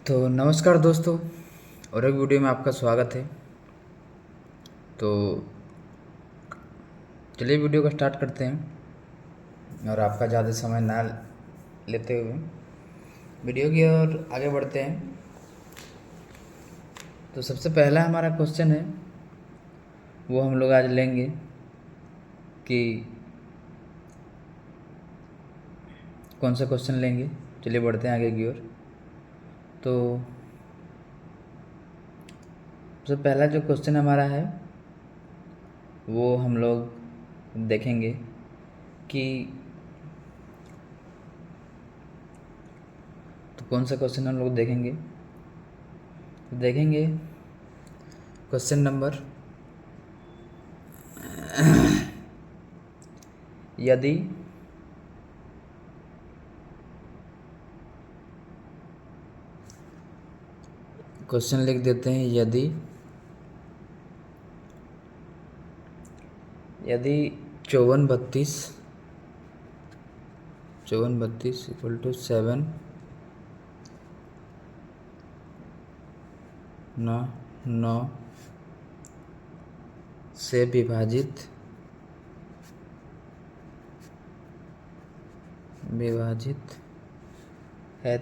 तो नमस्कार दोस्तों, और एक वीडियो में आपका स्वागत है। तो चलिए वीडियो को स्टार्ट करते हैं और आपका ज़्यादा समय ना लेते हुए वीडियो की ओर आगे बढ़ते हैं। तो सबसे पहला हमारा क्वेश्चन है, वो हम लोग आज लेंगे कि कौन सा क्वेश्चन लेंगे। चलिए बढ़ते हैं आगे की ओर। तो सबसे पहला जो क्वेश्चन हमारा है वो हम लोग देखेंगे कि तो कौन सा क्वेश्चन हम लोग देखेंगे। तो देखेंगे क्वेश्चन नंबर, यदि क्वेश्चन लिख देते हैं, यदि 5432 इक्वल टू 7 9 से विभाजित है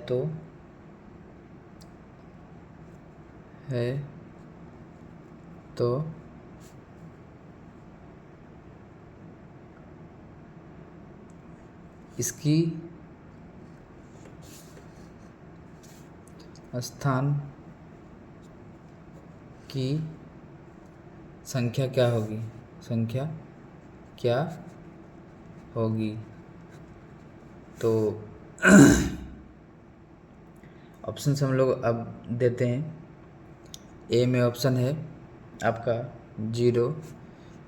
तो इसकी स्थान की संख्या क्या होगी। तो ऑप्शंस हम लोग अब देते हैं। ए में ऑप्शन है आपका 0,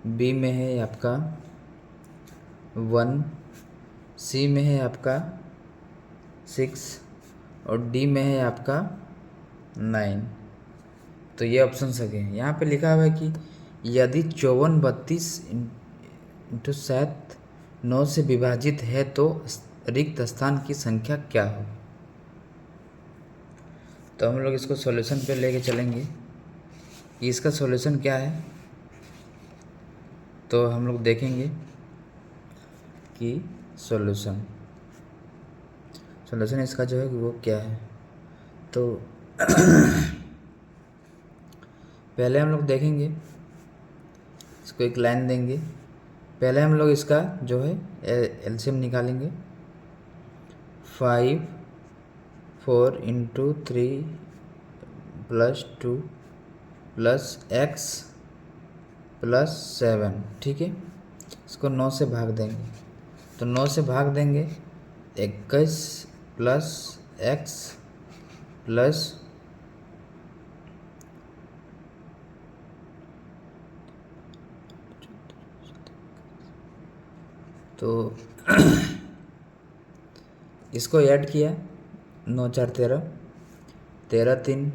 बी में है आपका 1, सी में है आपका 6 और डी में है आपका 9। तो ये ऑप्शन सके हैं। यहाँ पे लिखा हुआ है कि यदि 5432 इंटू 7 9 से विभाजित है तो रिक्त स्थान की संख्या क्या हो। तो हम लोग इसको सॉल्यूशन पे लेके चलेंगे कि इसका सॉल्यूशन क्या है। तो हम लोग देखेंगे कि सॉल्यूशन इसका जो है वो क्या है। तो पहले हम लोग देखेंगे, इसको एक लाइन देंगे। पहले हम लोग इसका जो है एलसीएम निकालेंगे। 5 4 into 3 plus 2 plus x plus 7, ठीक है। इसको 9 से भाग देंगे, तो 9 से भाग देंगे 21 प्लस एक्स प्लस तो इसको ऐड किया, 9 4 13, 13 3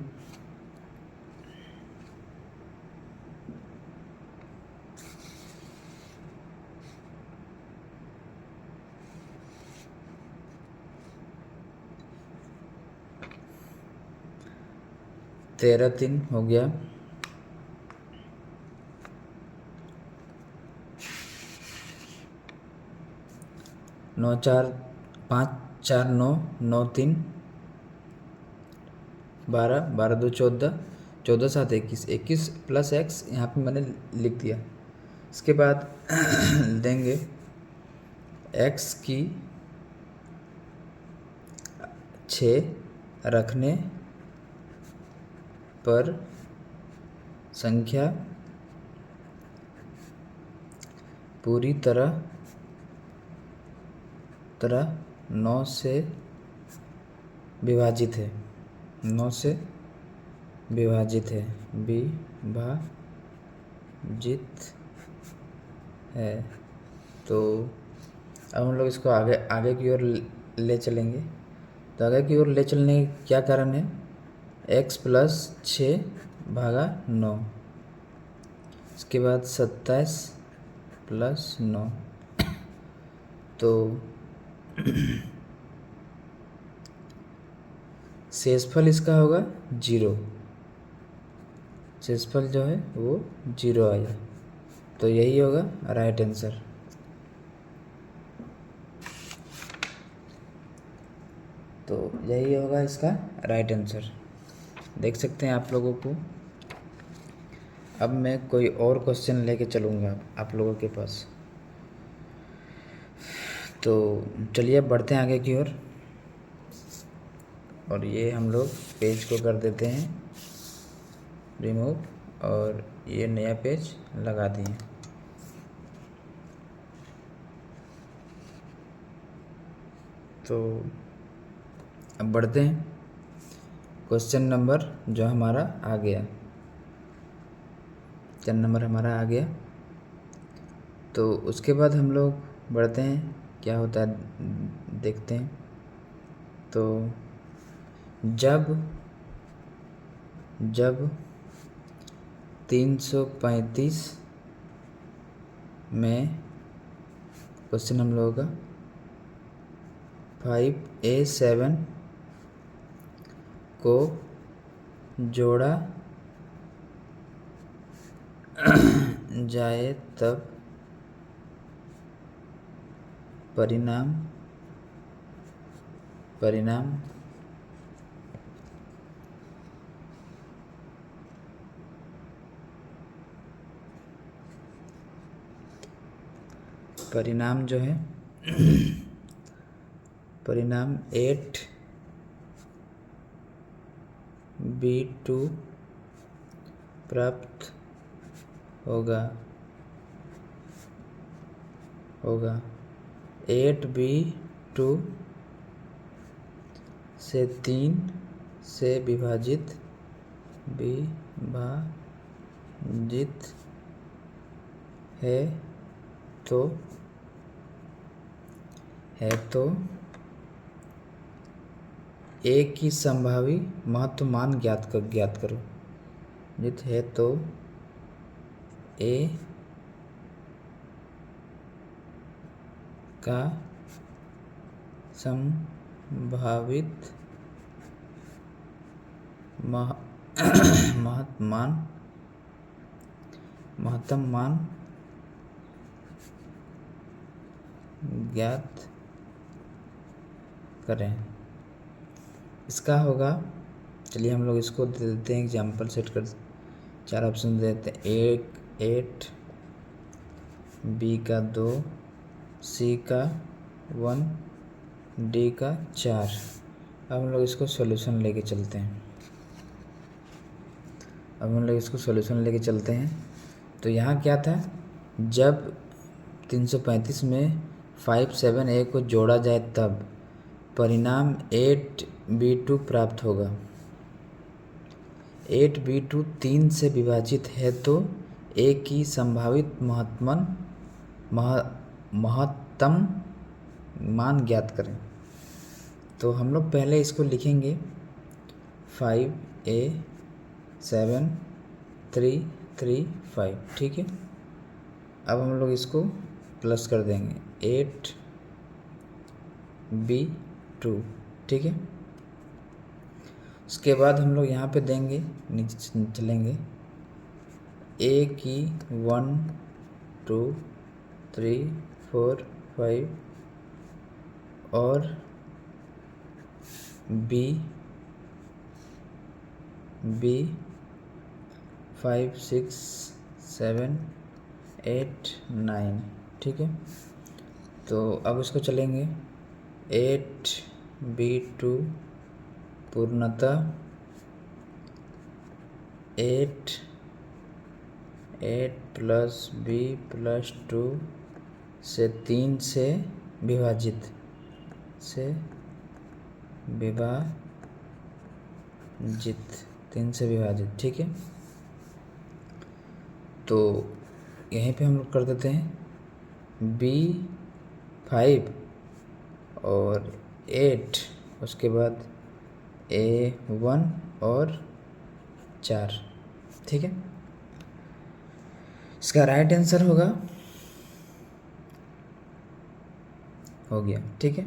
13 3 हो गया। 9 4 5 4 9 9 3 12 12 2 14 14 7 21 21 प्लस एक्स यहाँ पे मैंने लिख दिया। इसके बाद देंगे एक्स की 6 रखने पर संख्या पूरी तरह 9 से विभाजित है, 9 से विभाजित है। तो अब हम लोग इसको आगे की ओर ले चलेंगे। तो आगे की ओर ले चलने का क्या कारण है, x प्लस 6 भागा 9, इसके बाद 27 प्लस 9। तो शेषफल इसका होगा 0, शेषफल जो है वो 0 आया, तो यही होगा राइट आंसर। तो यही होगा इसका राइट आंसर, देख सकते हैं आप लोगों को। अब मैं कोई और क्वेश्चन लेके चलूँगा आप लोगों के पास। तो चलिए अब बढ़ते हैं आगे की ओर, और ये हम लोग पेज को कर देते हैं रिमूव, और ये नया पेज लगा दिए। तो अब बढ़ते हैं क्वेश्चन नंबर जो हमारा आ गया, क्वेश्चन नंबर हमारा आ गया। तो उसके बाद हम लोग बढ़ते हैं, क्या होता है देखते हैं। तो जब 335 में क्वेश्चन हम लोगों का 5A7 को जोड़ा जाए तब परिणाम जो है परिणाम 8B2 प्राप्त होगा 8B2 से 3 से विभाजित है तो A की संभावी महत्व मान ज्ञात करो। जित है तो A का संभावित महत्तम मान ज्ञात करें। इसका होगा, चलिए हम लोग इसको दे देते हैं एग्जाम्पल सेट कर, 4 ऑप्शन दे देते हैं। 8, B का 2, C का 1, D का 4। अब हम लोग इसको सॉल्यूशन लेके चलते हैं। तो यहाँ क्या था, जब 335 में 5, 7A को जोड़ा जाए तब परिणाम 8B2 प्राप्त होगा। 8B2 3 से विभाजित है तो A की संभावित महत्तम मान ज्ञात करें। तो हम लोग पहले इसको लिखेंगे 5A7 3 3 5, ठीक है। अब हम लोग इसको प्लस कर देंगे 8B2, ठीक है। उसके बाद हम लोग यहाँ पे देंगे, नीचे चलेंगे, A की 1 2 3 4 5 और B 5 6 7 8 9, ठीक है। तो अब इसको चलेंगे 8B2 पूर्णतः 8 प्लस B प्लस 2 से 3 से विभाजित ठीक है। तो यहीं पे हम लोग कर देते हैं B5 और 8, उसके बाद A1 और 4, ठीक है। इसका राइट आंसर हो गया, ठीक है।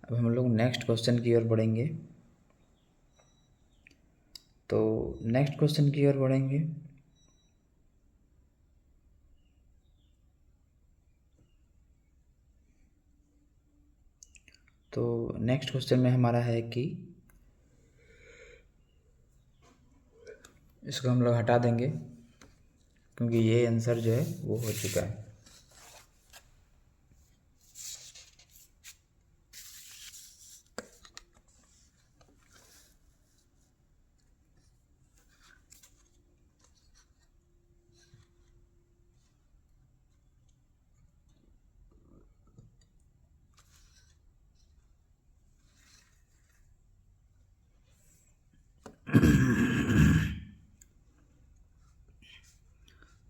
अब हम लोग नेक्स्ट क्वेश्चन की ओर बढ़ेंगे। तो नेक्स्ट क्वेश्चन की ओर बढ़ेंगे। तो नेक्स्ट क्वेश्चन में हमारा है कि इसको हम लोग हटा देंगे क्योंकि ये आंसर जो है वो हो चुका है।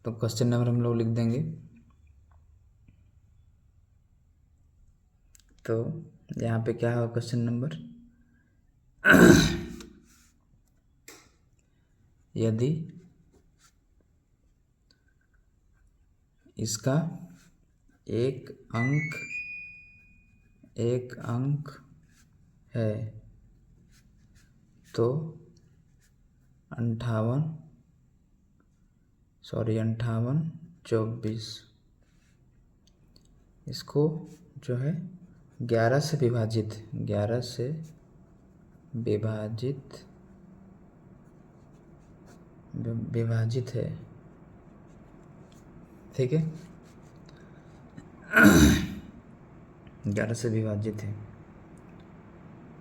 तो क्वेश्चन नंबर हम लोग लिख देंगे। तो यहाँ पे क्या है क्वेश्चन नंबर, यदि इसका एक अंक है तो 58 इसको जो है 11 से विभाजित है, ठीक है, 11 से विभाजित है।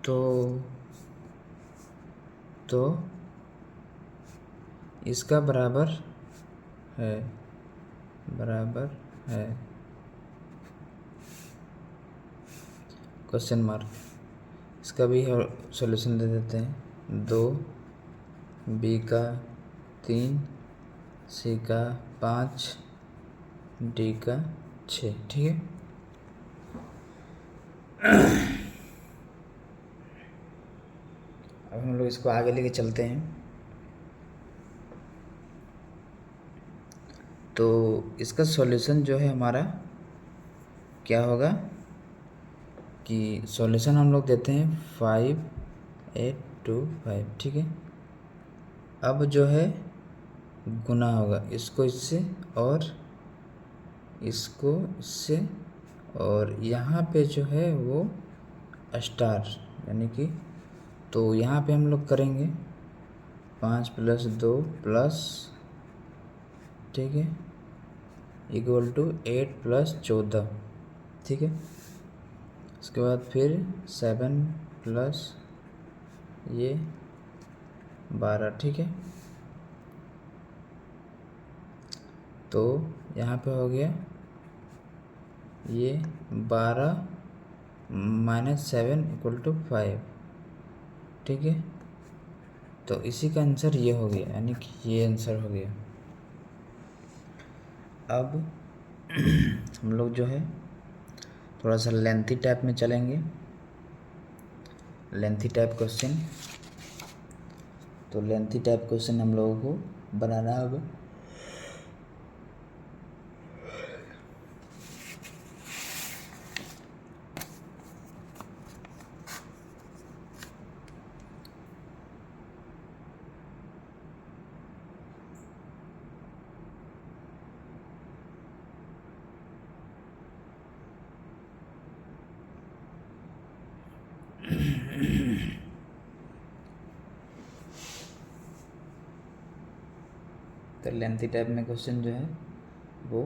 तो इसका बराबर है क्वेश्चन मार्क। इसका भी सॉल्यूशन दे देते हैं। 2, बी का 3, सी का 5, डी का 6, ठीक है। अब हम लोग इसको आगे लेके चलते हैं। तो इसका सॉल्यूशन जो है हमारा क्या होगा कि सॉल्यूशन हम लोग देते हैं 5, 8, 2, 5, ठीक है। अब जो है गुना होगा, इसको इससे और इसको इससे, और यहाँ पे जो है वो स्टार यानी कि, तो यहाँ पे हम लोग करेंगे 5 + 2 प्लस, ठीक है, इक्वल टू 8 + 14, ठीक है। उसके बाद फिर 7 प्लस ये 12, ठीक है। तो यहाँ पे हो गया ये 12 - 7 = 5, ठीक है। तो इसी का आंसर ये हो गया, यानी कि ये आंसर हो गया। अब हम लोग जो है थोड़ा सा लेंथी टाइप में चलेंगे, लेंथी टाइप क्वेश्चन। तो लेंथी टाइप क्वेश्चन हम लोगों को बनाना होगा। तो लेंथी टाइप में क्वेश्चन जो है वो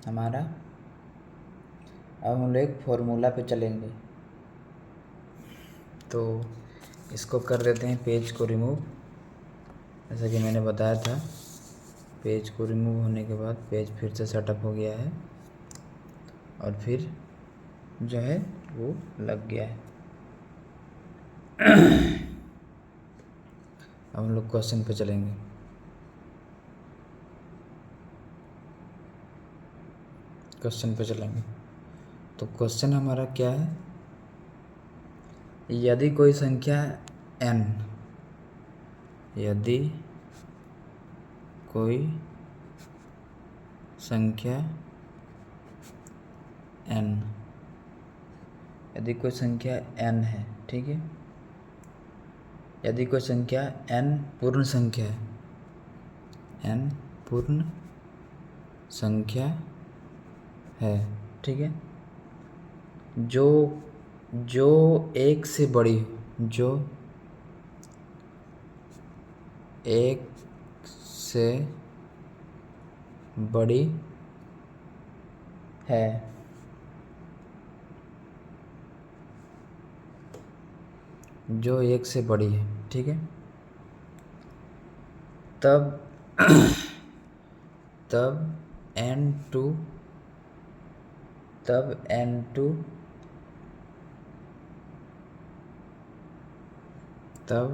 हमारा, अब हम लोग एक फॉर्मूला पे चलेंगे। तो इसको कर देते हैं पेज को रिमूव, जैसा कि मैंने बताया था। पेज को रिमूव होने के बाद पेज फिर से सेटअप हो गया है और फिर जो है वो लग गया है। अब हम लोग क्वेश्चन पे चलेंगे। तो क्वेश्चन हमारा क्या है, यदि कोई संख्या n, यदि कोई संख्या n यदि कोई संख्या n है, ठीक है, यदि कोई संख्या n पूर्ण संख्या है, n पूर्ण संख्या है, ठीक है, जो जो एक से बड़ी हो, जो एक से बड़ी है, जो एक से बड़ी है, ठीक है, तब तब n2 तब n2 तब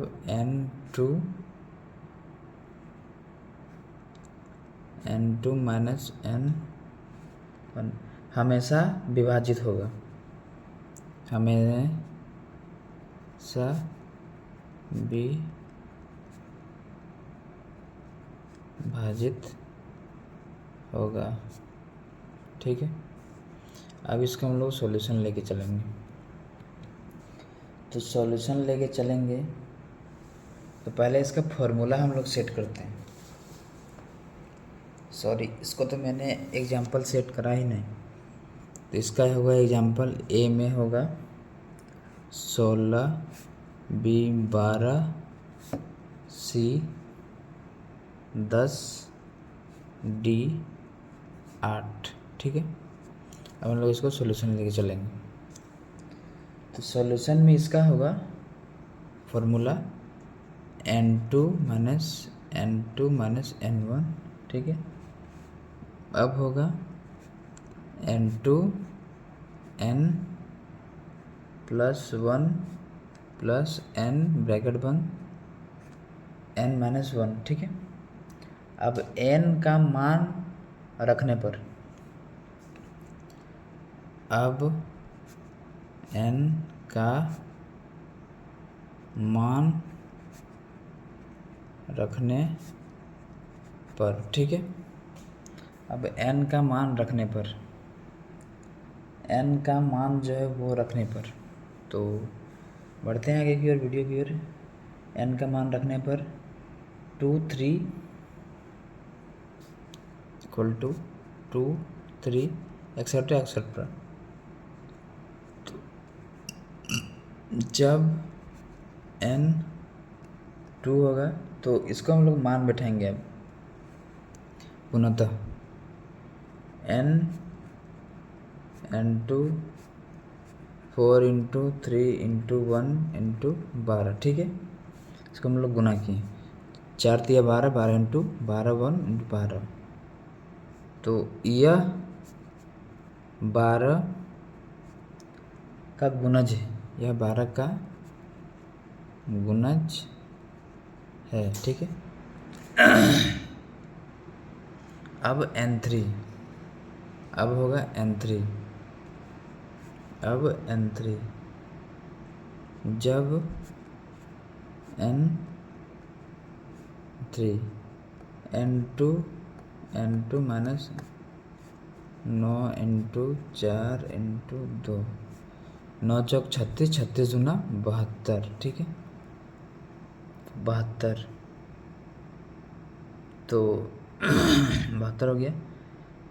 n2 माइनस n1 हमेशा विभाजित होगा, हमेशा विभाजित होगा, ठीक है। अब इसका हम लोग सॉल्यूशन लेके चलेंगे। तो सॉल्यूशन लेके चलेंगे तो पहले इसका फॉर्मूला हम लोग सेट करते हैं। सॉरी, इसको तो मैंने एग्जाम्पल सेट करा ही नहीं। तो इसका होगा एग्जाम्पल ए में होगा 16, बी 12, सी 10, डी 8, ठीक है। अब हम लोग इसको सॉल्यूशन लेके चलेंगे। तो सॉल्यूशन में इसका होगा फॉर्मूला n2 माइनस n1, ठीक है। अब होगा n2 n plus 1 plus n bracket बंद n माइनस 1, ठीक है। अब n का मान रखने पर, अब n का मान रखने पर, ठीक है। अब n का मान रखने पर, n का मान जो है वो रखने पर, तो बढ़ते हैं आगे की ओर, वीडियो की ओर। n का मान रखने पर 2 3 इक्वल टू 2 3 एक्सेट्रा एक्सेट्रा। जब n 2 होगा तो इसको हम लोग मान बैठाएंगे। अब पुनः n2 4 इंटू 3 इंटू 1 इंटू 12, ठीक है। इसको हम लोग गुना किए, 4 तिया 12, 12 इंटू 12 1 इंटू 12, तो यह 12 का गुणज है, यह 12 का गुणज है, ठीक है। अब n3, अब होगा n3, अब n3 जब n3 n2 minus 9 into 4 into 2, 9 चौक 36, 36 दूना 72, ठीक है, 72, तो 72 हो गया।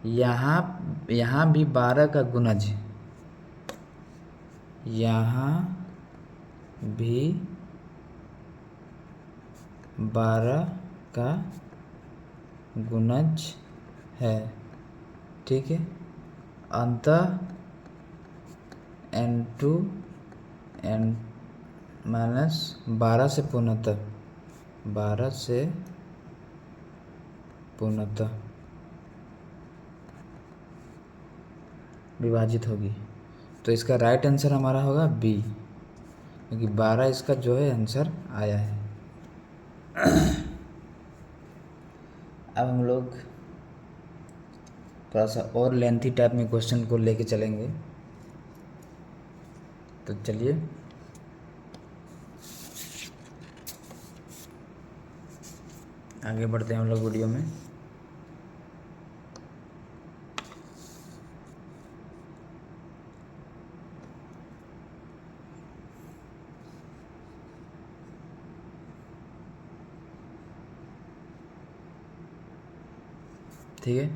यहाँ भी 12 का गुणज है, यहाँ भी 12 का गुणज है, ठीक है। अंतः n2 n माइनस 12 से पूर्णतः 12 से पूर्णतः विभाजित होगी। तो इसका राइट आंसर हमारा होगा बी, क्योंकि 12 इसका जो है आंसर आया है। अब हम लोग थोड़ा सा और लेंथी टाइप में क्वेश्चन को लेके चलेंगे। तो चलिए आगे बढ़ते हैं हम लोग वीडियो में। ठीक है।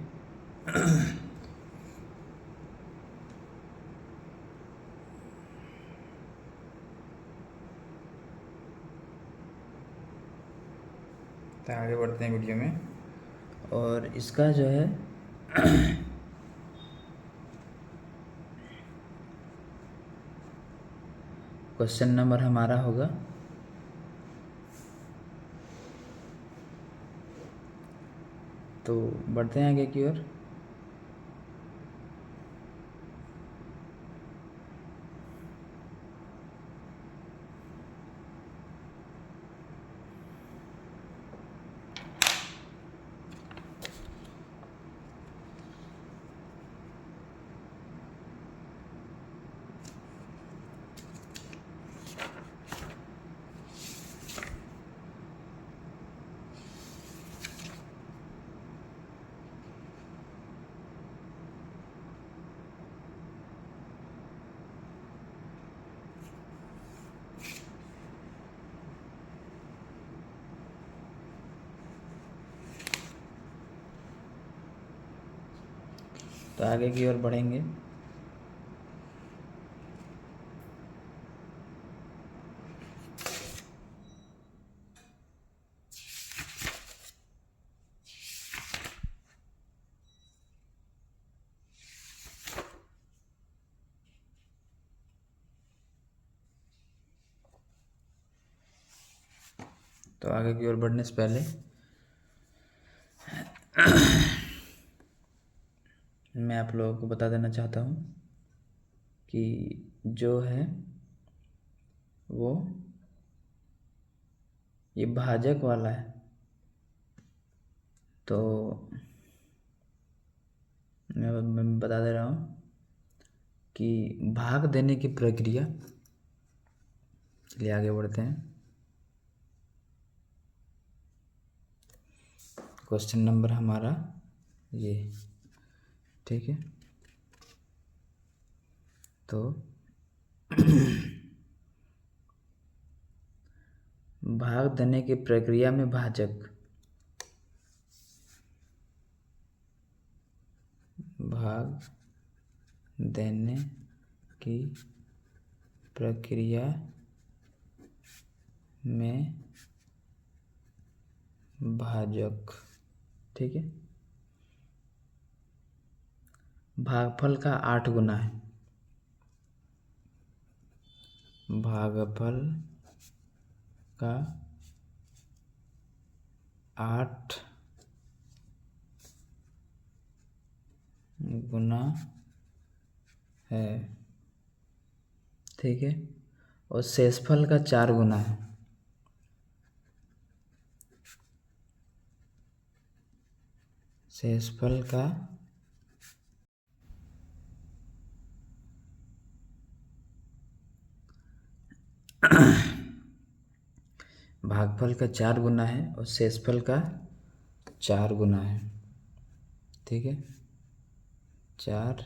तो आगे बढ़ते हैं वीडियो में, और इसका जो है क्वेश्चन नंबर हमारा होगा, तो बढ़ते हैं आगे की ओर। तो आगे की ओर बढ़ेंगे। तो आगे की ओर बढ़ने से पहले मैं आप लोगों को बता देना चाहता हूँ कि जो है वो ये भाजक वाला है। तो मैं बता दे रहा हूँ कि भाग देने की प्रक्रिया, चलिए आगे बढ़ते हैं। क्वेश्चन नंबर हमारा ये, ठीक है। तो भाग देने की प्रक्रिया में भाजक, भाग देने की प्रक्रिया में भाजक, ठीक है, भागफल का 8 गुना है। भागफल का 8 गुना है, ठीक है, और शेषफल का 4 गुना है। शेषफल का भागफल का 4 गुना है और शेषफल का 4 गुना है, ठीक है, 4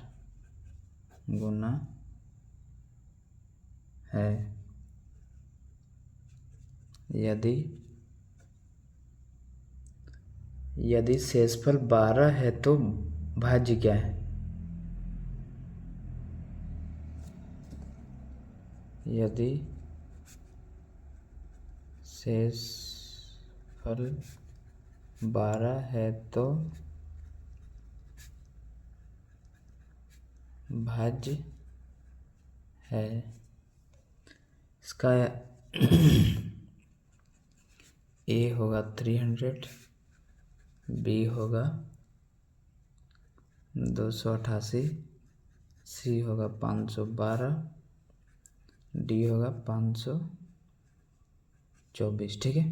गुना है। यदि शेषफल 12 है तो भाज्य क्या है? यदि शेषफल 12 है तो भाज्य है। इसका ए होगा 300, बी होगा 288, सी होगा 512, डी होगा 524, ठीक है।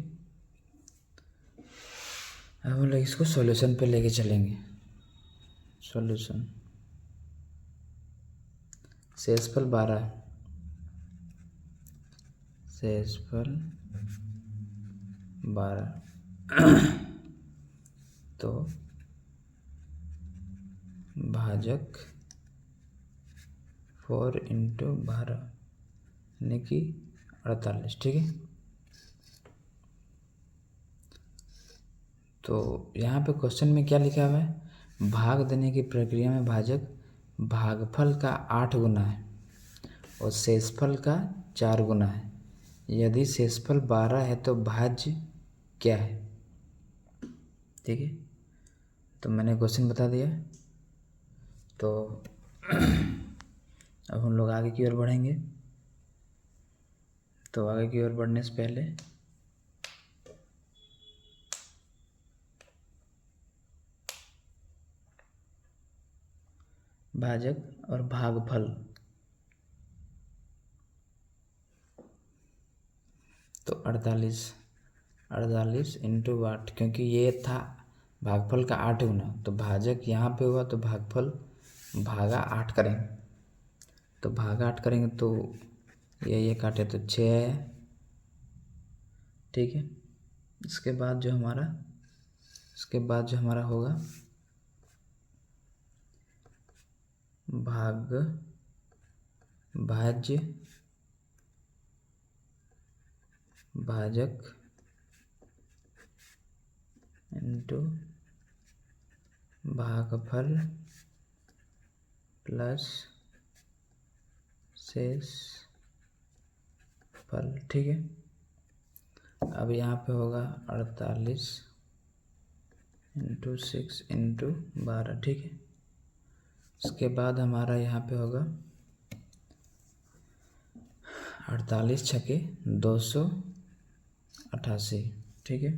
अब हम लोग इसको सॉल्यूशन पे लेके चलेंगे। सॉल्यूशन, शेषफल 12, शेषफल 12 तो भाजक 4 × 12 यानी कि 48, ठीक है। तो यहाँ पे क्वेश्चन में क्या लिखा हुआ है? भाग देने की प्रक्रिया में भाजक भागफल का 8 गुना है और शेषफल का 4 गुना है। यदि शेषफल 12 है तो भाज्य क्या है? ठीक है, तो मैंने क्वेश्चन बता दिया। तो अब हम लोग आगे की ओर बढ़ेंगे। तो आगे की ओर बढ़ने से पहले भाजक और भागफल, तो 48 इंटू 8, क्योंकि ये था भागफल का 8 गुना, तो भाजक यहाँ पे हुआ तो भागफल भागा 8 करेंगे। तो भागा 8 करेंगे तो ये काटे तो 6 है। ठीक है, इसके बाद जो हमारा होगा भाज्य भाजक इंटू भागफल प्लस शेषफल। ठीक है, अब यहाँ पे होगा 48 इंटू 6 इंटू 12। ठीक है, इसके बाद हमारा यहाँ पे होगा 48 छके 288। ठीक है,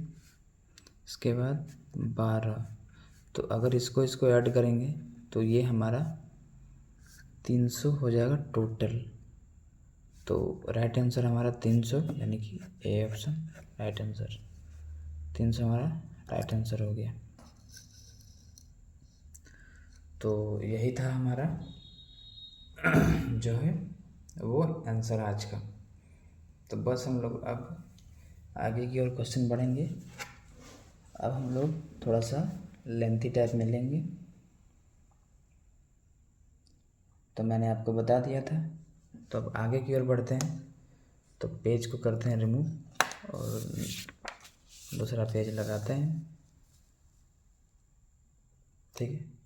इसके बाद 12, तो अगर इसको ऐड करेंगे तो ये हमारा 300 हो जाएगा टोटल। तो राइट आंसर हमारा 300, यानी कि ए ऑप्शन राइट आंसर। 300 हमारा राइट आंसर हो गया। तो यही था हमारा जो है वो आंसर आज का। तो बस हम लोग अब आगे की ओर क्वेश्चन बढ़ेंगे। अब हम लोग थोड़ा सा लेंथी टाइप में लेंगे, तो मैंने आपको बता दिया था। तो अब आगे की ओर बढ़ते हैं। तो पेज को करते हैं रिमूव और दूसरा पेज लगाते हैं। ठीक है,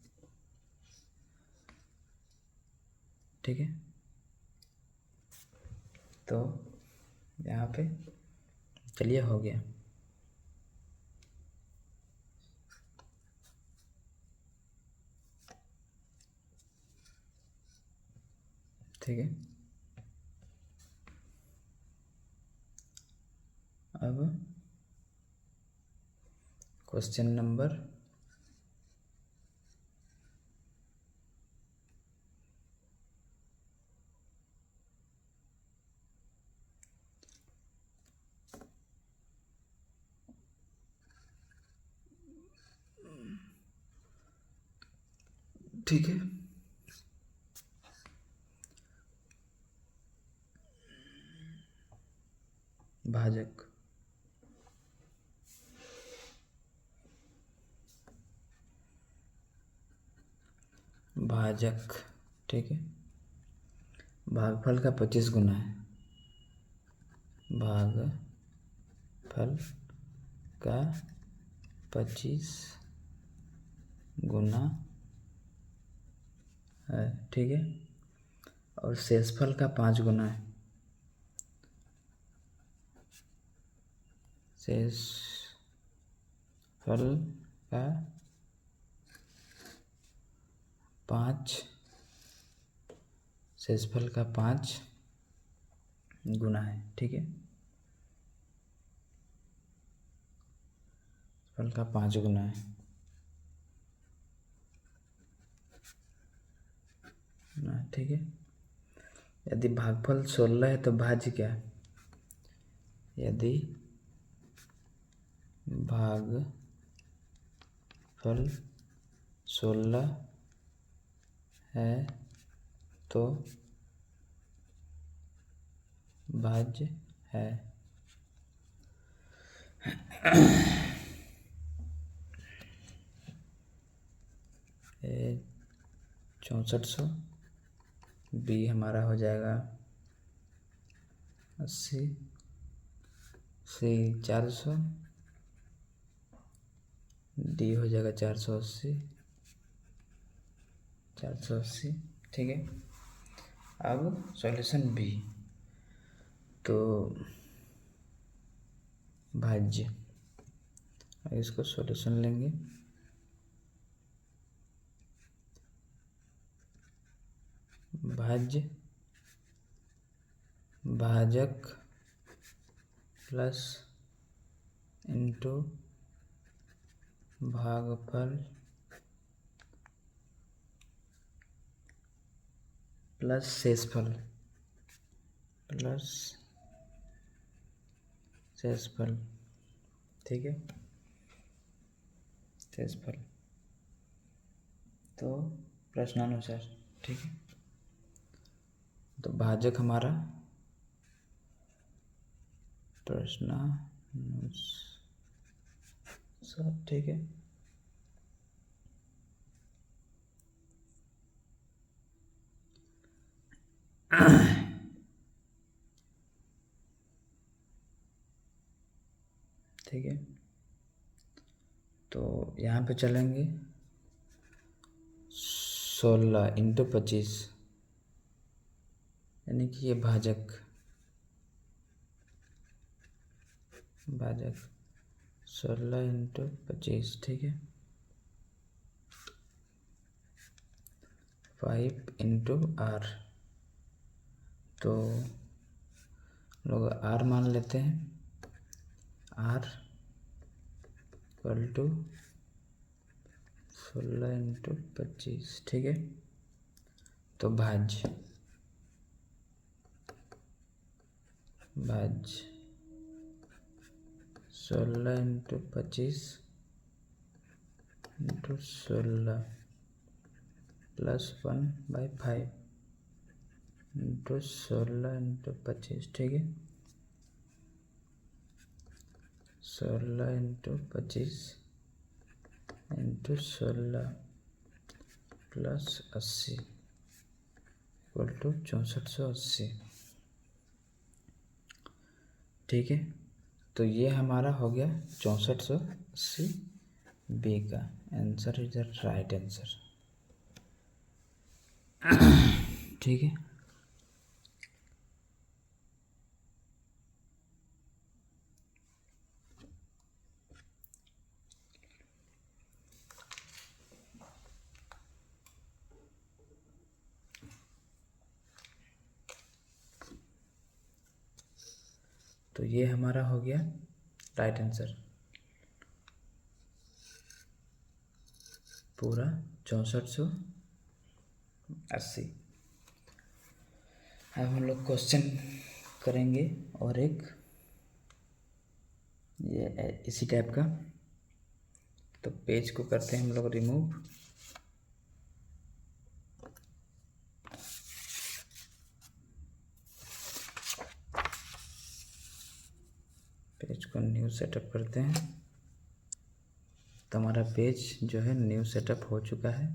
ठीक है, तो यहाँ पे चलिए हो गया। ठीक है, अब क्वेश्चन नंबर 2। ठीक है, भाजक भाजक ठीक है, भागफल का 25 गुना है। भागफल का 25 गुना है। ठीक है, और शेषफल का 5 गुना है। शेषफल का 5 गुना है। ठीक है, फल का 5 गुना है ना। ठीक है, यदि भागफल 16 है तो भाज्य क्या है? यदि भागफल 16 है तो भाज्य है। 6400, बी हमारा हो जाएगा 80, सी 400, डी हो जाएगा 480, 480, ठीक है। अब सॉल्यूशन बी, तो भाज्य, इसको सॉल्यूशन लेंगे। भाज्य भाजक प्लस इंटू भागफल प्लस शेषफल ठीक है, शेषफल तो प्रश्नानुसार, ठीक है। तो भाजक हमारा प्रश्नानुसार, ठीक है। ठीक है, तो यहाँ पे चलेंगे 16 इंटू 25, यानी कि ये भाजक 16 इंटू 25, ठीक है। 5 इंटू आर, तो लोग आर मान लेते हैं, आर इक्वल टू 16 इंटू 25, ठीक है। तो भाज्य 16 into 25 into 16 plus 1/5 into 16 into 25, ठीक है। 16 into 25 into 16 plus 80 equal to 6480, ठीक है। तो ये हमारा हो गया 6480, बी का answer is the right answer, ठीक है। तो ये हमारा हो गया राइट आंसर, पूरा 6480। अब हम लोग क्वेश्चन करेंगे और एक ये इसी टाइप का। तो पेज को करते हैं हम लोग रिमूव, पेज को न्यू सेटअप करते हैं। तो हमारा पेज जो है न्यू सेटअप हो चुका है।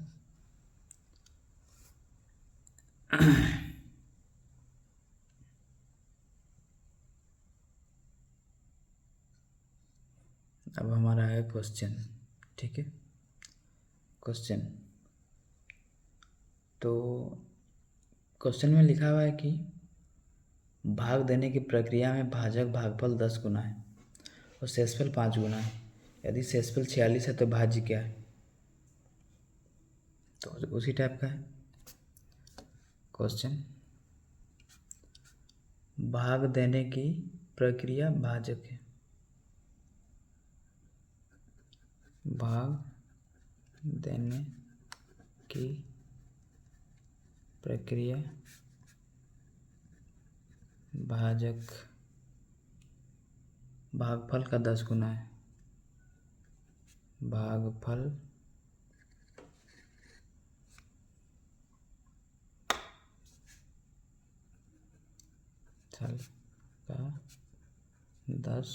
अब हमारा है क्वेश्चन, ठीक है। क्वेश्चन, तो क्वेश्चन में लिखा हुआ है कि भाग देने की प्रक्रिया में भाजक भागफल 10 गुना है और शेषफल 5 गुना है। यदि शेषफल 46 है तो भाज्य क्या है? तो उसी टाइप का है क्वेश्चन। भाग देने की प्रक्रिया भाजक है, भाग देने की प्रक्रिया भाजक, भागफल का 10 गुना है, भागफल का 10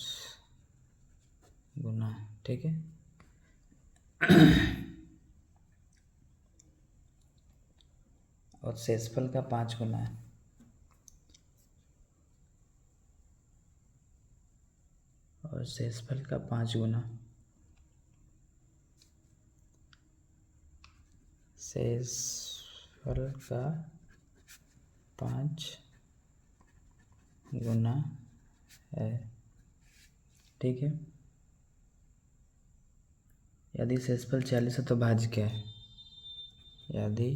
गुना है, ठीक है। और शेषफल का 5 गुना है, और शेषफल का 5 गुना, शेषफल शेषफल का 5 गुना है। ठीक है, यदि शेषफल 40 है तो भाज्य क्या है? यदि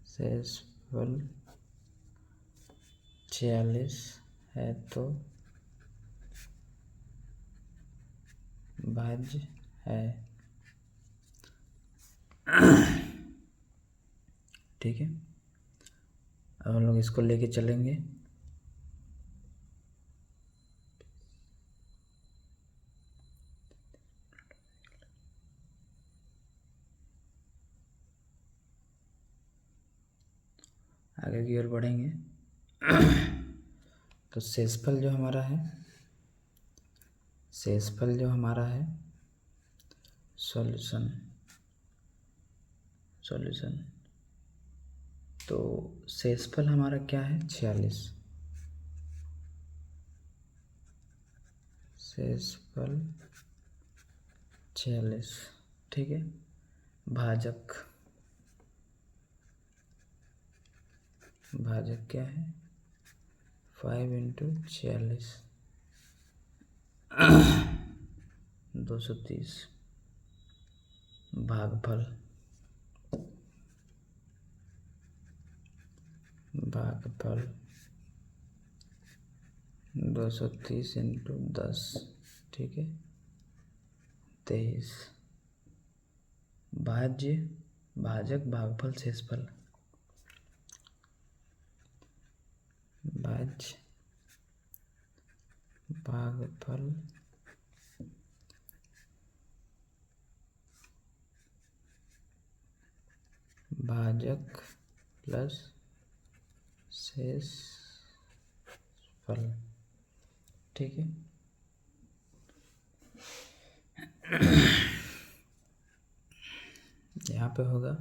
शेषफल 40 है तो भाज्य है। ठीक है, अब हम लोग इसको लेके चलेंगे। आगे की ओर बढ़ेंगे। तो शेषफल जो हमारा है, शेषफल जो हमारा है सॉल्यूशन, तो शेषफल हमारा क्या है? 46। शेषफल 46। ठीक है, भाजक क्या है? 5 × 46 230। भागफल 230 × 10। ठीक है, 23। भाजक भागफल शेषफल, भाज्य भागफल भाजक प्लस शेषफल। ठीक है, यहाँ पे होगा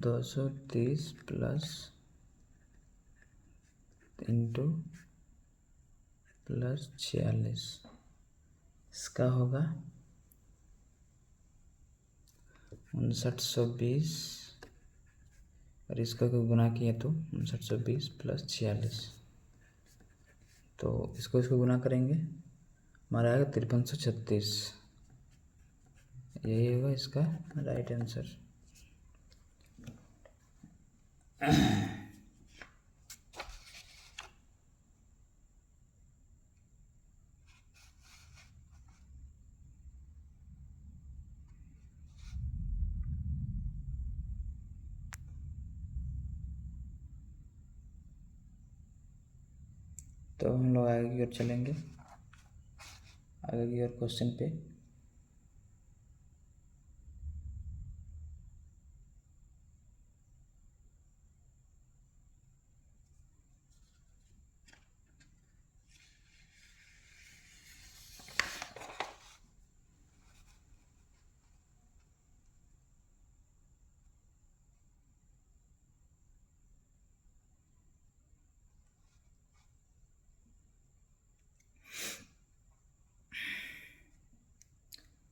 230 प्लस इंटू प्लस 46, इसका होगा 5920, और इसका को गुना किया तो 5920 प्लस 46, तो इसको गुना करेंगे, हमारा आएगा 5336। यही होगा इसका राइट आंसर। तो हम लोग आगे की ओर चलेंगे, आगे की ओर क्वेश्चन पे।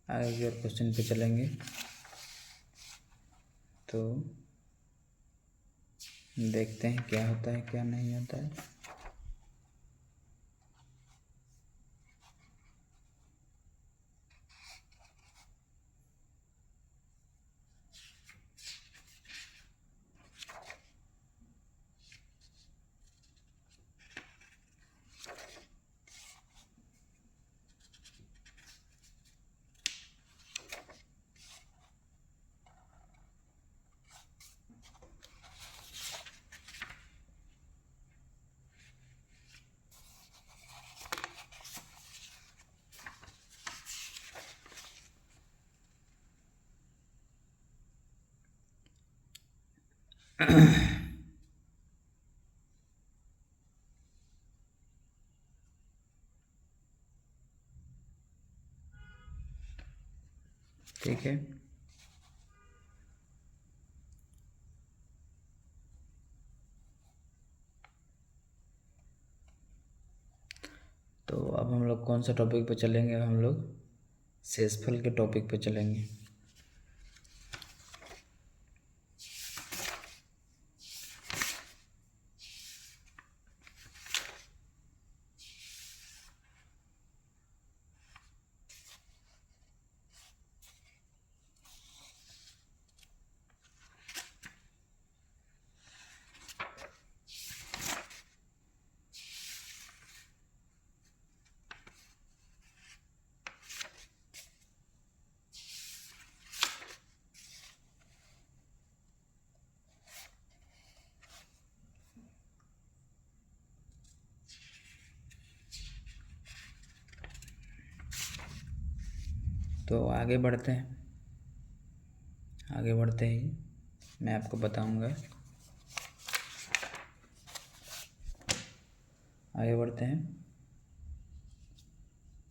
आगे की ओर क्वेश्चन पे चलेंगे, तो देखते हैं क्या होता है क्या नहीं होता है। ठीक है, तो अब हम लोग कौन सा टॉपिक पे चलेंगे? हम लोग शेषफल के टॉपिक पे चलेंगे। तो आगे बढ़ते हैं। आगे बढ़ते ही मैं आपको बताऊंगा। आगे बढ़ते हैं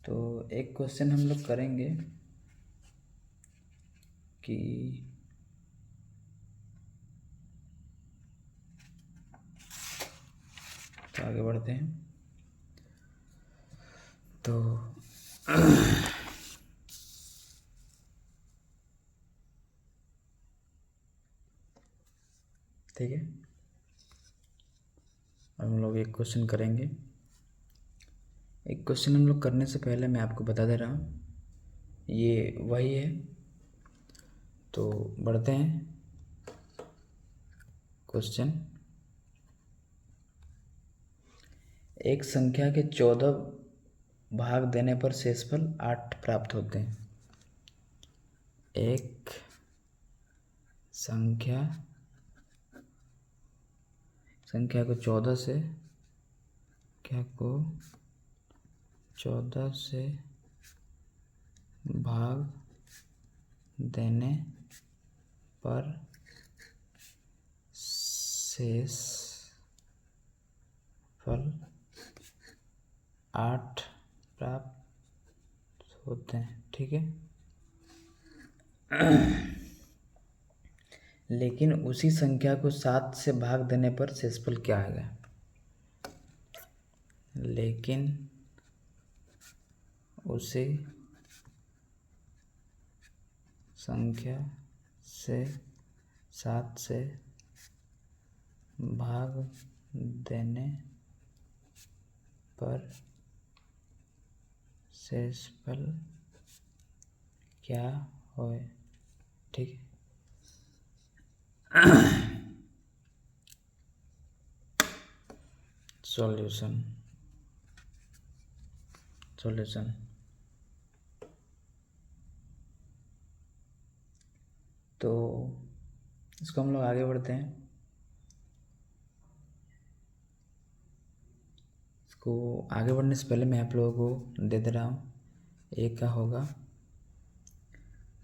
तो एक क्वेश्चन हम लोग करेंगे कि तो आगे बढ़ते हैं तो ठीक है, हम लोग एक क्वेश्चन करेंगे। एक क्वेश्चन हम लोग करने से पहले मैं आपको बता दे रहा हूँ, ये वही है। तो बढ़ते हैं क्वेश्चन। एक संख्या के 14 भाग देने पर शेषफल 8 प्राप्त होते हैं। एक संख्या को 14 से भाग देने पर शेषफल 8 प्राप्त होते हैं। ठीक है, लेकिन उसी संख्या को 7 से भाग देने पर शेषफल क्या आएगा? लेकिन उसी संख्या से 7 से भाग देने पर शेषफल क्या होए? ठीक है, सॉल्यूशन तो इसको हम लोग आगे बढ़ते हैं। इसको आगे बढ़ने से पहले मैं आप लोगों को दे रहा हूँ। ए का होगा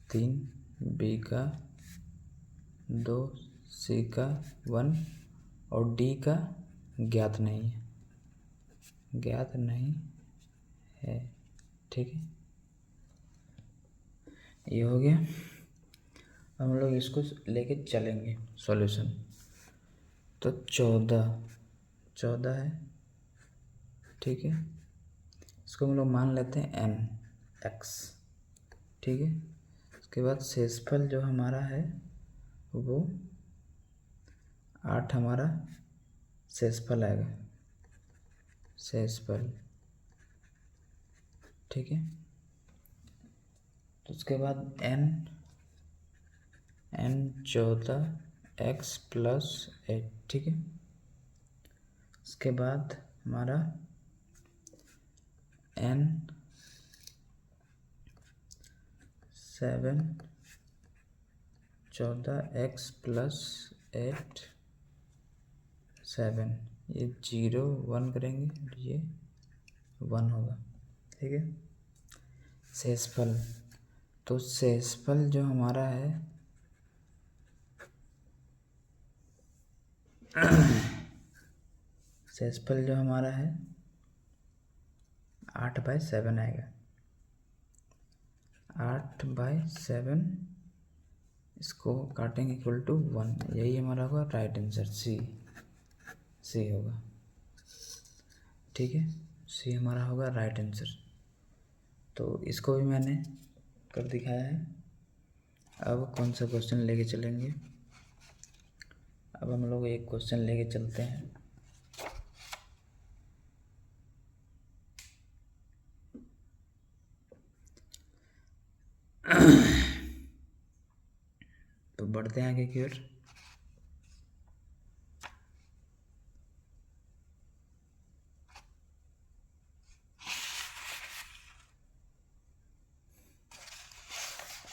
3, बी का 2, सी का 1 और डी का ज्ञात नहीं है। ठीक है, ये हो गया। हम लोग इसको लेके चलेंगे सॉल्यूशन। तो 14 है। ठीक है, इसको हम लोग मान लेते हैं n x। ठीक है, उसके बाद शेषफल जो हमारा है वो 8 हमारा शेषफल आएगा। शेषफल ठीक है, तो उसके बाद n 14 x प्लस 8। ठीक है, उसके बाद हमारा n 7 14 x प्लस 8 7, ये 0 1 करेंगे, ये 1 होगा। ठीक है, शेषफल तो शेषफल जो हमारा है शेषफल जो हमारा है 8/7 आएगा। 8/7 इसको काटेंगे इक्वल टू 1, यही हमारा होगा राइट आंसर। सी होगा। ठीक है, सी हमारा होगा राइट आंसर। तो इसको भी मैंने कर दिखाया है। अब कौन सा क्वेश्चन लेके चलेंगे? अब हम लोग एक क्वेश्चन लेके चलते हैं। तो बढ़ते हैं आगे की ओर।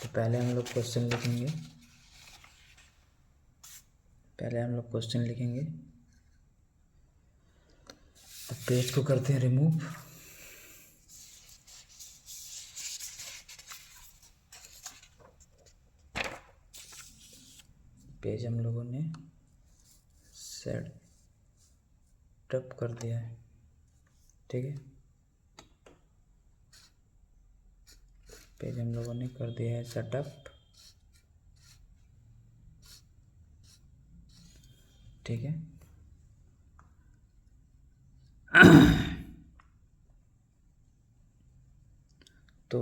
तो पहले हम लोग क्वेश्चन लिखेंगे। तो पेज को करते हैं रिमूव। पेज हम लोगों ने सेटअप कर दिया है, ठीक है। पेज हम लोगों ने कर दिया है सेटअप, ठीक है। तो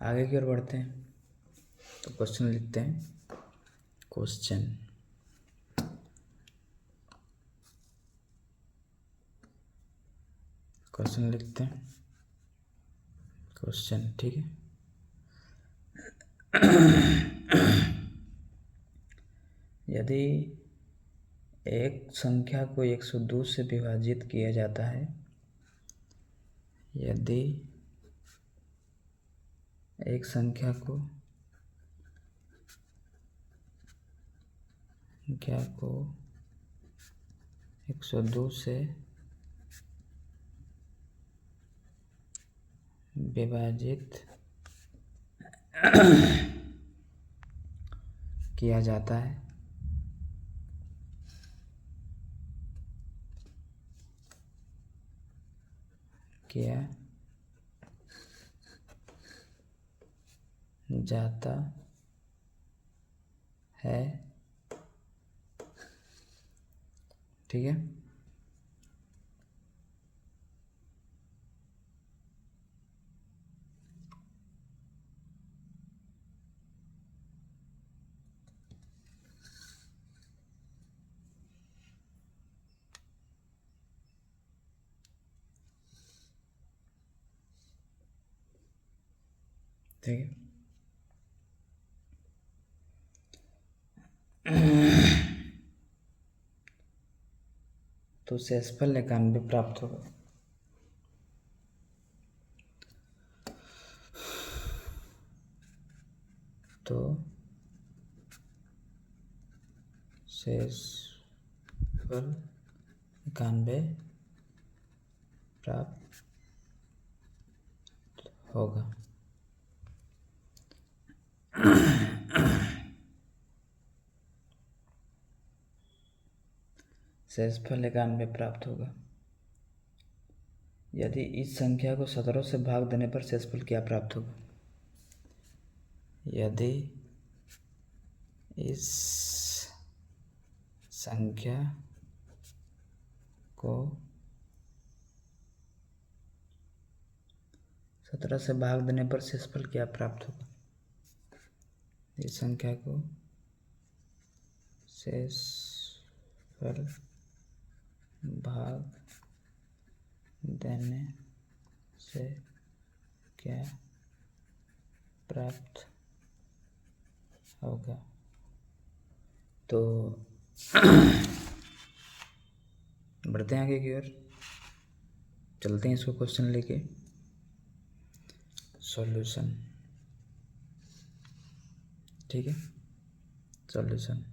आगे की ओर बढ़ते हैं। तो क्वेश्चन लिखते हैं। क्वेश्चन लिखते हैं, क्वेश्चन, ठीक है। यदि एक संख्या को 102 से विभाजित किया जाता है, यदि एक संख्या को 102 से विभाजित किया जाता है, किया जाता है, ठीक है। ठीक है। तो शेषफल 91 प्राप्त होगा। तो शेषफल 91 प्राप्त होगा। शेषफल 91 प्राप्त होगा। यदि इस संख्या को 17 से भाग देने पर शेषफल क्या प्राप्त होगा? यदि इस संख्या को 17 से भाग देने पर शेषफल क्या प्राप्त होगा? इस संख्या को शेषफल भाग देने से क्या प्राप्त होगा? तो बढ़ते हैं आगे की ओर, चलते हैं इसको क्वेश्चन लेके। सॉल्यूशन, ठीक है। सॉल्यूशन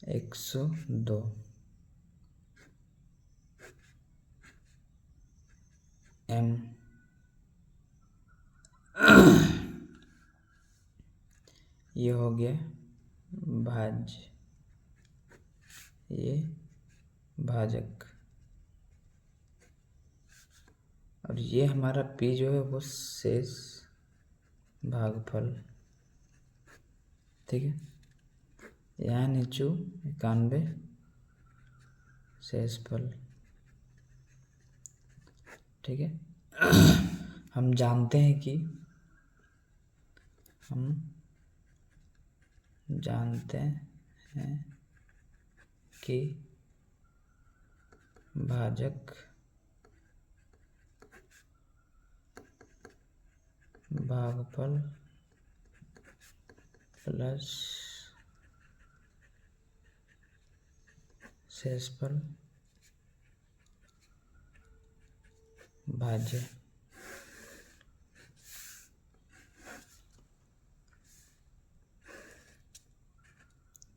102 m ये हो गया भाज्य, ये भाजक, और ये हमारा p जो है वो शेष भागफल, ठीक है। यहाँ नीचू 91 शेषफल, ठीक है। हम जानते हैं कि भाजक भागफल प्लस शेषफल भाज्य,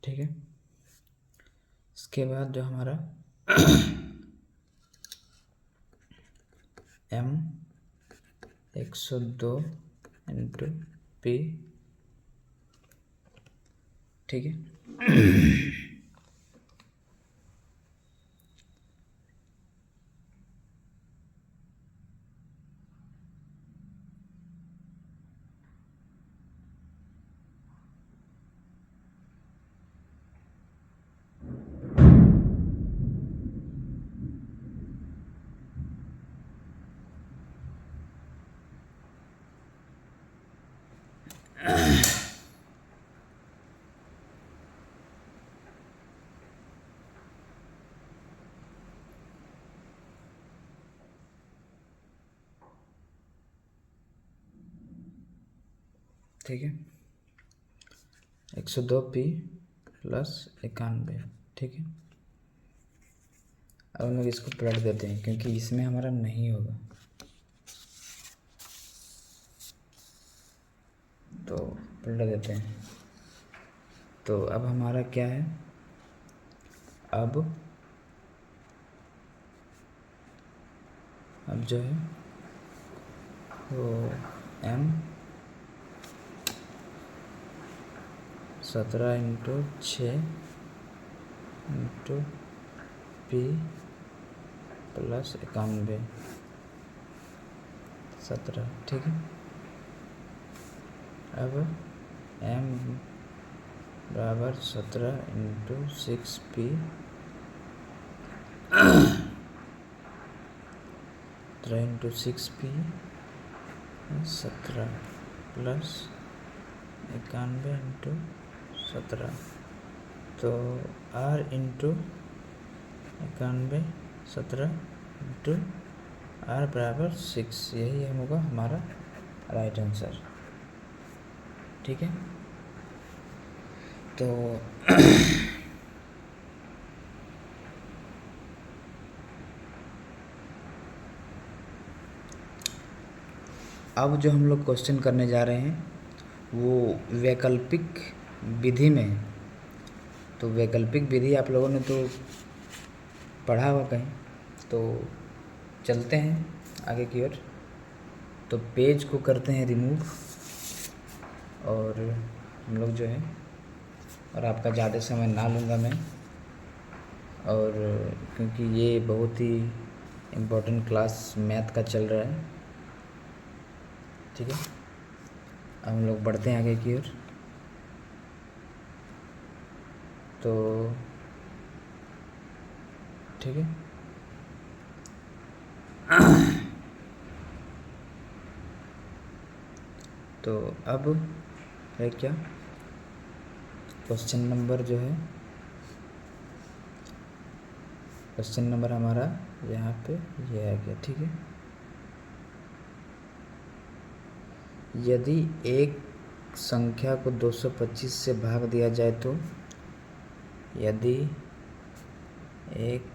ठीक है। इसके बाद जो हमारा m 102 इंटू p, ठीक है। ठीक है, 102 p प्लस 91, ठीक है। अब हम लोग इसको पलट देते हैं क्योंकि इसमें हमारा नहीं होगा, तो पलट देते हैं। तो अब हमारा क्या है, अब जो है वो m 17 into 6 into p plus 91 17, ठीक है। अब m बराबर 17 into 6p 17 into 6p 17 plus 91 into 17, तो r इंटू 91 17 इंटू r बराबर 6, यही होगा हमारा राइट आंसर, ठीक है। तो अब जो हम लोग क्वेश्चन करने जा रहे हैं वो वैकल्पिक विधि में है। तो वैकल्पिक विधि आप लोगों ने तो पढ़ा होगा कहीं, तो चलते हैं आगे की ओर। तो पेज को करते हैं रिमूव, और हम लोग जो है, और आपका ज़्यादा समय ना लूँगा मैं, और क्योंकि ये बहुत ही इम्पोर्टेंट क्लास मैथ का चल रहा है, ठीक है। अब हम लोग बढ़ते हैं आगे की ओर। तो ठीक है, तो अब है क्या, क्वेश्चन नंबर जो है, क्वेश्चन नंबर हमारा यहाँ पे ये आ गया, ठीक है। यदि एक संख्या को 225 से भाग दिया जाए तो, यदि एक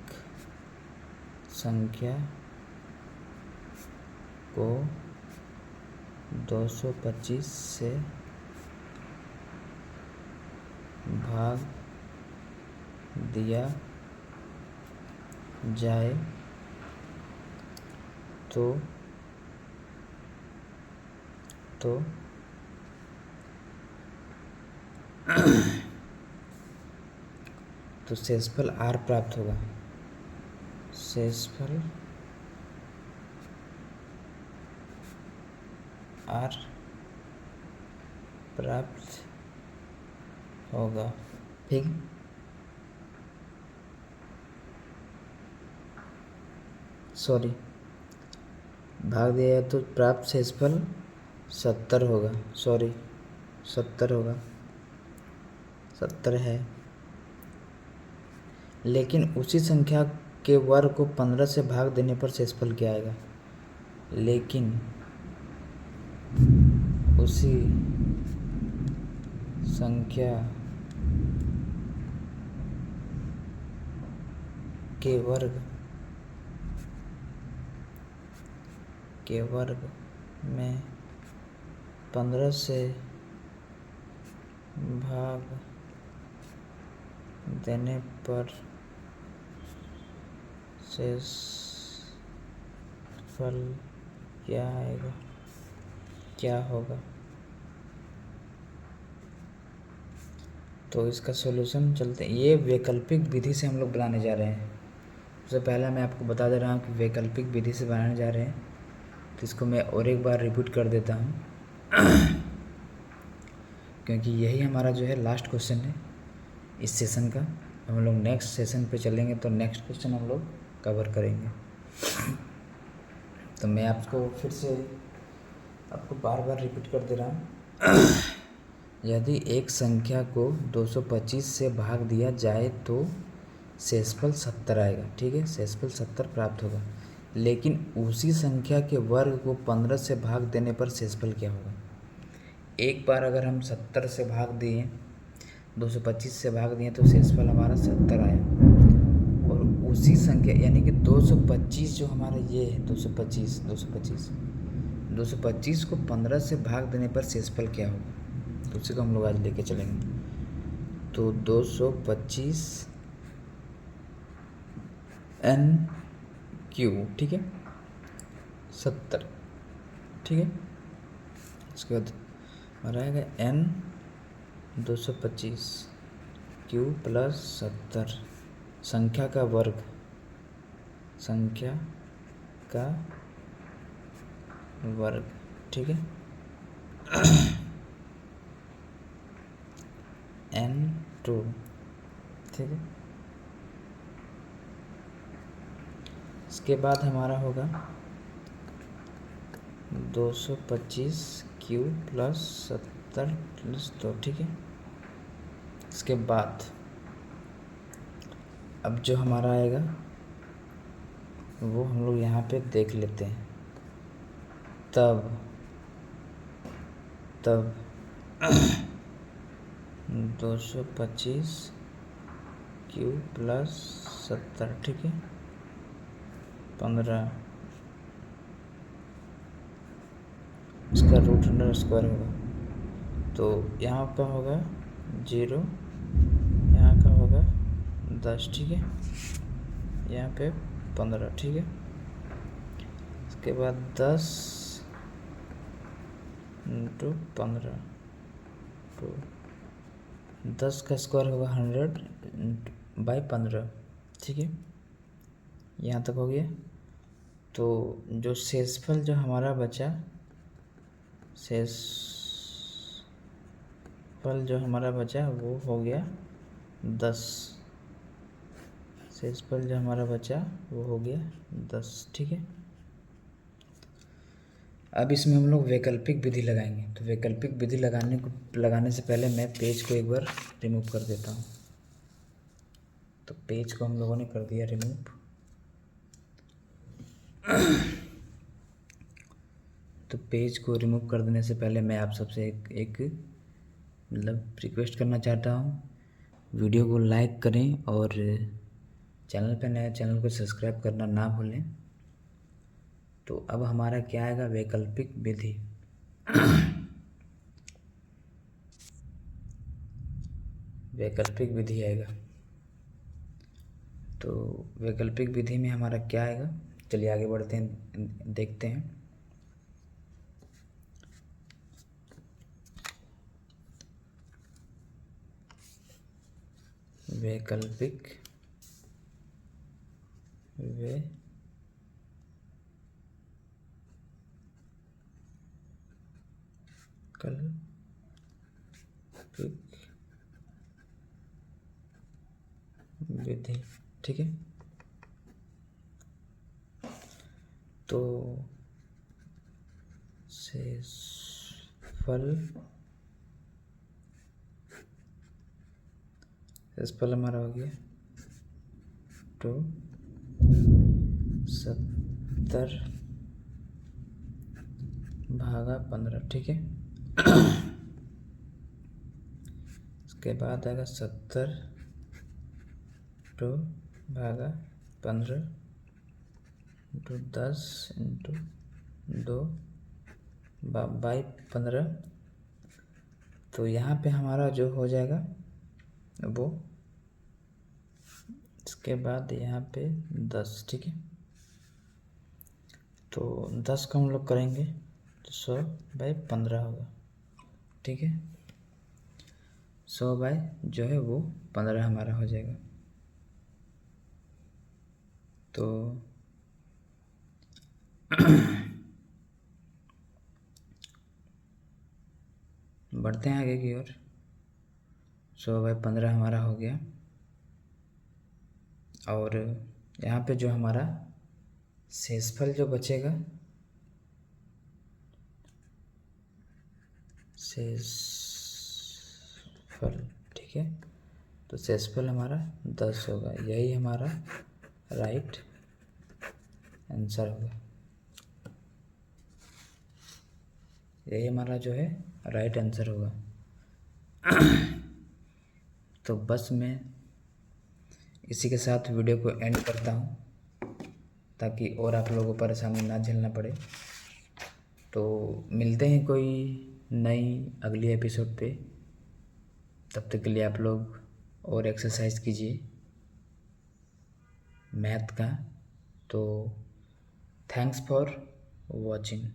संख्या को 225 से भाग दिया जाए तो शेषफल r प्राप्त होगा। शेषफल r प्राप्त होगा, ठीक। सॉरी, भाग दिया है तो प्राप्त शेषफल 70 होगा, सॉरी 70 होगा, 70 है। लेकिन उसी संख्या के वर्ग को 15 से भाग देने पर शेषफल क्या आएगा? लेकिन उसी संख्या के वर्ग में 15 से भाग देने पर शेषफल क्या आएगा, क्या होगा? तो इसका सॉल्यूशन चलते हैं, ये वैकल्पिक विधि से हम लोग बनाने जा रहे हैं। सबसे पहले मैं आपको बता दे रहा हूँ कि वैकल्पिक विधि से बनाने जा रहे हैं, तो इसको मैं और एक बार रिपीट कर देता हूँ क्योंकि यही हमारा जो है लास्ट क्वेश्चन है इस सेशन का। हम लोग नेक्स्ट सेशन पे चलेंगे तो नेक्स्ट क्वेश्चन हम लोग कवर करेंगे। तो मैं आपको फिर से आपको बार बार रिपीट कर दे रहा हूँ यदि एक संख्या को 225 से भाग दिया जाए तो शेषफल 70 आएगा, ठीक है, शेषफल 70 प्राप्त होगा। लेकिन उसी संख्या के वर्ग को 15 से भाग देने पर शेषफल क्या होगा? एक बार अगर हम 70 से भाग दिए, 225 से भाग दिए तो शेषफल हमारा 70 आया। और उसी संख्या यानी कि 225 जो हमारा ये है 225 को 15 से भाग देने पर शेषफल क्या होगा, तो उसी को हम लोग आज लेके चलेंगे। तो 225 n क्यू, ठीक है, 70, ठीक है। इसके बाद हमारा आएगा n 225 क्यू प्लस 70 संख्या का वर्ग, ठीक है, n2, ठीक है। इसके बाद हमारा होगा 225 क्यू प्लस 70 प्लस 2, ठीक है। इसके बाद अब जो हमारा आएगा वो हम लोग यहाँ पे देख लेते हैं। तब 225 क्यू प्लस 70, ठीक है, 15, इसका रूट अंडर स्क्वायर होगा। तो यहाँ का होगा 0, यहाँ का होगा 10, ठीक है, यहाँ पे 15, ठीक है। इसके बाद 10 इंटू 15, तो 10 का स्क्वायर होगा 100/15, ठीक है, यहाँ तक हो गया। तो जो शेषफल जो हमारा बचा, वो हो गया 10, शेषफल जो हमारा बचा वो हो गया 10, ठीक है। अब इसमें हम लोग वैकल्पिक विधि लगाएंगे। तो वैकल्पिक विधि लगाने से पहले मैं पेज को एक बार रिमूव कर देता हूँ। तो पेज को हम लोगों ने कर दिया रिमूव। तो पेज को रिमूव कर देने से पहले मैं आप सबसे एक मतलब रिक्वेस्ट करना चाहता हूँ, वीडियो को लाइक करें और चैनल पे नया चैनल को सब्सक्राइब करना ना भूलें। तो अब हमारा क्या आएगा, वैकल्पिक विधि। वैकल्पिक विधि आएगा। तो वैकल्पिक विधि में हमारा क्या आएगा, चलिए आगे बढ़ते हैं, देखते हैं। वैकल्पिक विधि, ठीक है। तो शेषफल हमारा हो गया तो 70/15, ठीक है। इसके बाद आएगा 70/15 इंटू 10 इंटू 2/15। तो यहाँ पे हमारा जो हो जाएगा वो, इसके बाद यहाँ पे 10, ठीक है। तो 10 को हम लोग करेंगे तो 100/15 होगा, ठीक है। 100 बाय जो है वो 15 हमारा हो जाएगा। तो बढ़ते हैं आगे की ओर। 100/15 हमारा हो गया। और यहाँ पे जो हमारा शेषफल जो बचेगा, शेषफल, ठीक है। तो शेषफल हमारा 10 होगा। यही हमारा राइट आंसर होगा। यही हमारा जो है राइट आंसर होगा। तो बस मैं इसी के साथ वीडियो को एंड करता हूँ, ताकि और आप लोगों को परेशानी ना झेलना पड़े। तो मिलते हैं कोई नई अगली एपिसोड पे। तब तक के लिए आप लोग और एक्सरसाइज कीजिए मैथ का। तो थैंक्स फॉर वॉचिंग।